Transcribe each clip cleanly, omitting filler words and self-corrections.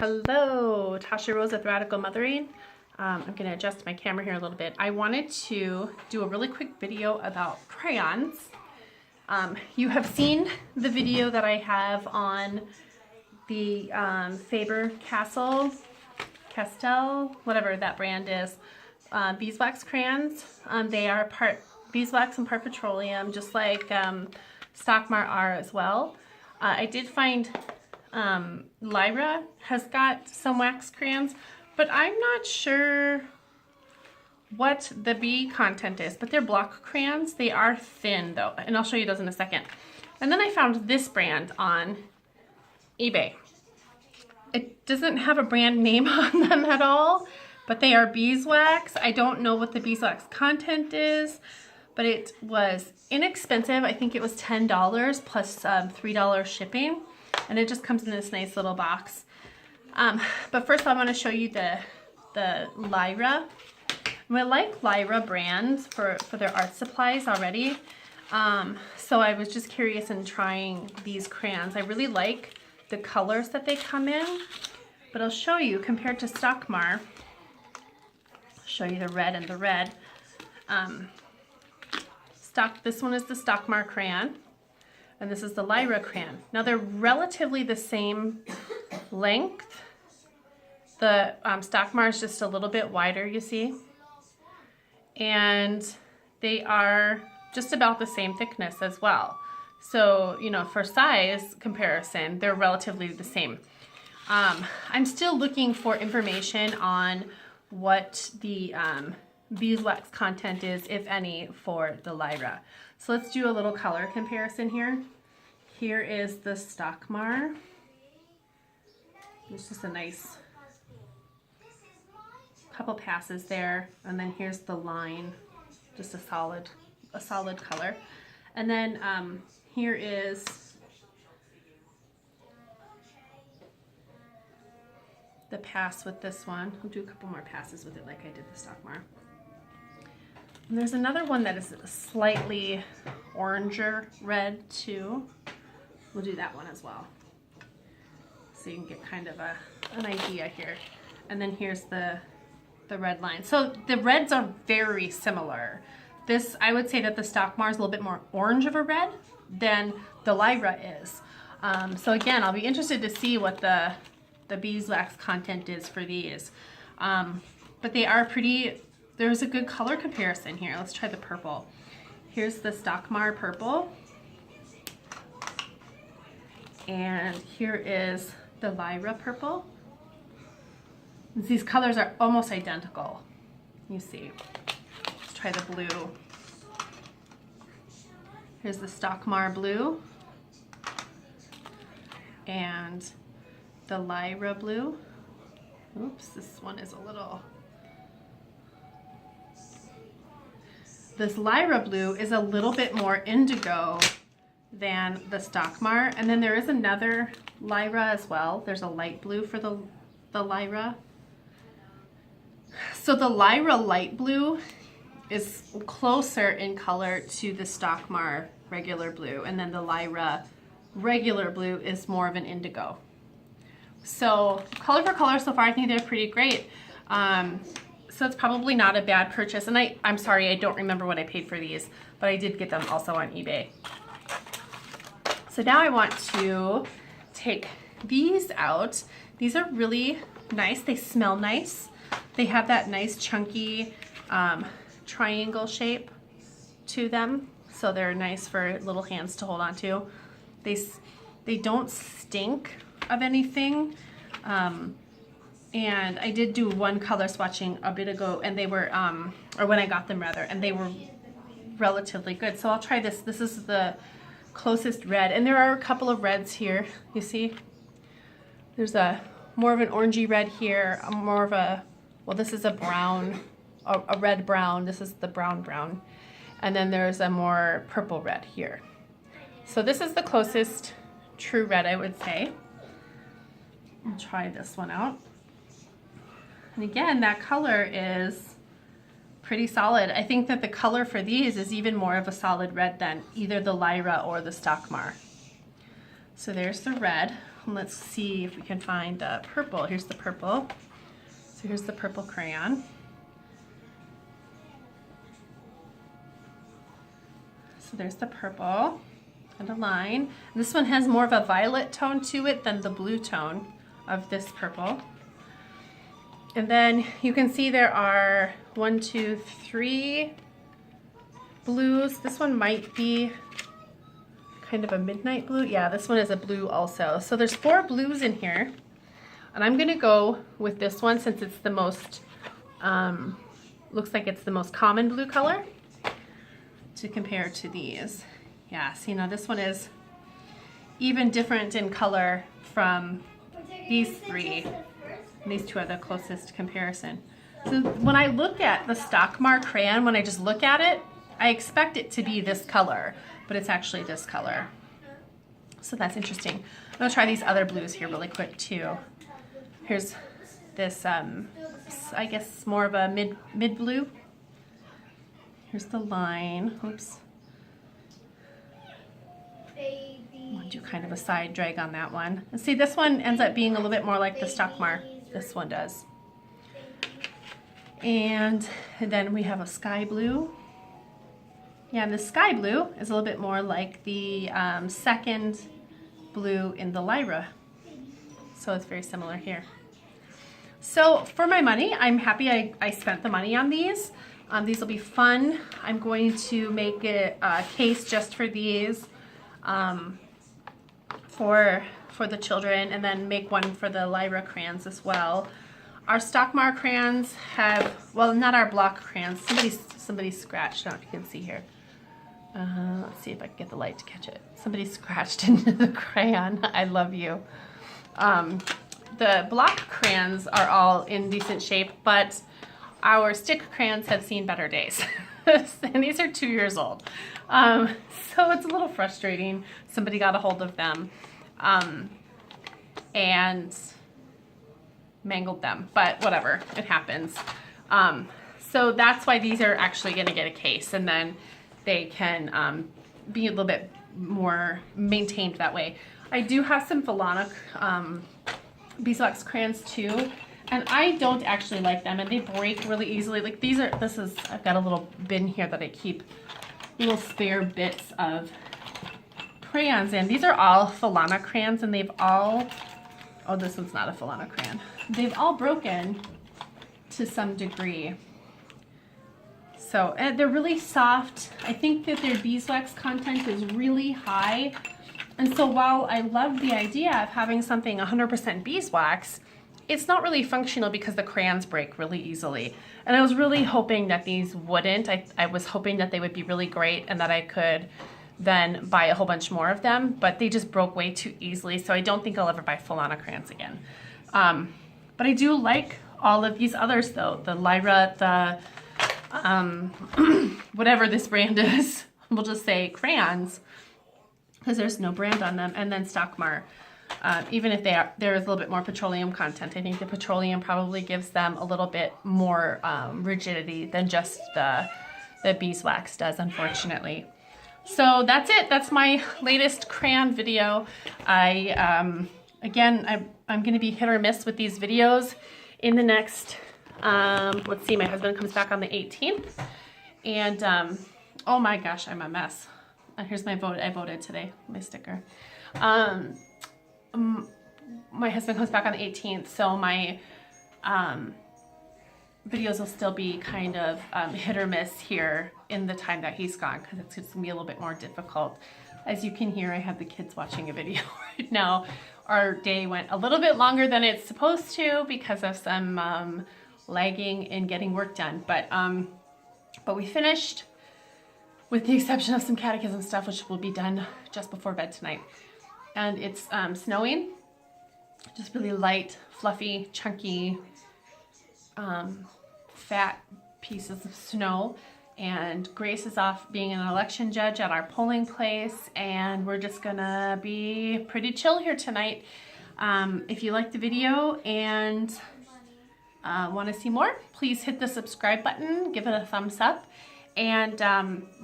Hello, Tasha Rose with Radical Mothering. I'm going to adjust my camera here a little bit. I wanted to do a really quick video about crayons. You have seen the video that I have on the Faber Castel, whatever that brand is, beeswax crayons. They are part beeswax and part petroleum, just like Stockmar are as well. I did find Lyra has got some wax crayons, but I'm not sure what the bee content is, but they're block crayons. They are thin though, and I'll show you those in a second. And then I found this brand on eBay. It doesn't have a brand name on them at all, but they are beeswax. I don't know what the beeswax content is, but it was inexpensive. I think it was $10 plus $3 shipping. And it just comes in this nice little box. But first I want to show you the Lyra. I like Lyra brands for their art supplies already. So I was just curious in trying these crayons. I really like the colors that they come in. But I'll show you compared to Stockmar. I'll show you the red and the red. This one is the Stockmar crayon. And this is the Lyra crayon. Now they're relatively the same length. The Stockmar is just a little bit wider, you see. And they are just about the same thickness as well. So, you know, for size comparison, they're relatively the same. I'm still looking for information on what the beeswax content is, if any, for the Lyra. So let's do a little color comparison here. Here is the Stockmar. It's just a nice couple passes there, and then here's the line, just a solid color. And then here is the pass with this one. I'll do a couple more passes with it like I did the Stockmar. And there's another one that is slightly oranger red too. We'll do that one as well, so you can get kind of an idea here. And then here's the red line. So the reds are very similar. This, I would say that the Stockmar is a little bit more orange of a red than the Lyra is. So again, I'll be interested to see what the beeswax content is for these. But they are pretty, there's a good color comparison here. Let's try the purple. Here's the Stockmar purple. And here is the Lyra purple. These colors are almost identical. You see. Let's try the blue. Here's the Stockmar blue. And the Lyra blue. Oops, this one is a little... This Lyra blue is a little bit more indigo than the Stockmar. And then there is another Lyra as well. There's a light blue for the Lyra. So the Lyra light blue is closer in color to the Stockmar regular blue, and then the Lyra regular blue is more of an indigo. So color for color so far, I think they're pretty great. So it's probably not a bad purchase. And I'm sorry, I don't remember what I paid for these, but I did get them also on eBay. So now I want to take these out. These are really nice. They smell nice. They have that nice chunky triangle shape to them. So they're nice for little hands to hold on to. They don't stink of anything. And I did do one color swatching a bit ago, and they were, or when I got them rather, and they were relatively good. So I'll try this. This is the closest red, and there are a couple of reds here. You see, there's a more of an orangey red here, more of a, well, this is a brown, a red brown. This is the brown, and then there's a more purple red here. So this is the closest true red, I would say. I'll try this one out. And again, that color is pretty solid. I think that the color for these is even more of a solid red than either the Lyra or the Stockmar. So there's the red. let's see if we can find purple. Here's the purple. So here's the purple crayon. So there's the purple and a line. And this one has more of a violet tone to it than the blue tone of this purple. And then you can see there are 1, 2, 3 blues. This one might be kind of a midnight blue. Yeah, this one is a blue also. So there's 4 blues in here. And I'm gonna go with this one since it's the most, looks like it's the most common blue color to compare to these. Yeah, so this one is even different in color from these 3. And these 2 are the closest comparison. So when I look at the Stockmar crayon, when I just look at it, I expect it to be this color, but it's actually this color. So that's interesting. I'm gonna try these other blues here really quick too. Here's this, I guess more of a mid blue. Here's the line. Oops. I'll do kind of a side drag on that one. And see, this one ends up being a little bit more like the Stockmar. This one does. And then we have a sky blue. Yeah, and the sky blue is a little bit more like the second blue in the Lyra. So it's very similar here. So for my money, I'm happy I spent the money on these. These will be fun. I'm going to make a case just for these for the children, and then make one for the Lyra crayons as well. Our Stockmar crayons have, well, not our block crayons. Somebody scratched. I don't know if you can see here. Let's see if I can get the light to catch it. Somebody scratched into the crayon. I love you. The block crayons are all in decent shape, but our stick crayons have seen better days. And these are 2 years old. So it's a little frustrating. Somebody got a hold of them and mangled them, but whatever, it happens. So that's why these are actually going to get a case, and then they can be a little bit more maintained that way. I do have some Volana beeswax crayons too, and I don't actually like them, and they break really easily. Like I've got a little bin here that I keep little spare bits of crayons in. These are all Volana crayons, and they've all, oh, this one's not a Volana crayon. They've all broken to some degree. So they're really soft. I think that their beeswax content is really high. And so while I love the idea of having something 100% beeswax, it's not really functional because the crayons break really easily. And I was really hoping that these wouldn't. I was hoping that they would be really great and that I could then buy a whole bunch more of them, but they just broke way too easily. So I don't think I'll ever buy Volana crayons again. But I do like all of these others though. The Lyra, the whatever this brand is, we'll just say crayons, because there's no brand on them, and then Stockmar. Even if there is a little bit more petroleum content, I think the petroleum probably gives them a little bit more rigidity than just the beeswax does, unfortunately. So that's it. That's my latest crayon video. Again, I'm going to be hit or miss with these videos. In the next, let's see, my husband comes back on the 18th, and oh my gosh, I'm a mess. Here's my vote. I voted today, my sticker. My husband comes back on the 18th, so my videos will still be kind of hit or miss here in the time that he's gone, because it's just gonna be a little bit more difficult. As you can hear, I have the kids watching a video right now. Our day went a little bit longer than it's supposed to because of some lagging in getting work done, but we finished, with the exception of some catechism stuff, which will be done just before bed tonight. And it's snowing, just really light, fluffy, chunky, fat pieces of snow. And Grace is off being an election judge at our polling place, and we're just gonna be pretty chill here tonight. If you liked the video and want to see more, please hit the subscribe button, give it a thumbs up, And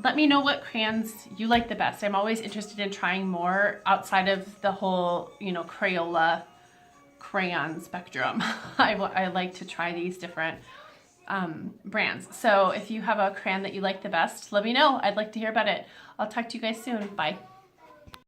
let me know what crayons you like the best. I'm always interested in trying more outside of the whole, you know, Crayola crayon spectrum. I like to try these different brands. So if you have a crayon that you like the best, let me know. I'd like to hear about it. I'll talk to you guys soon. Bye.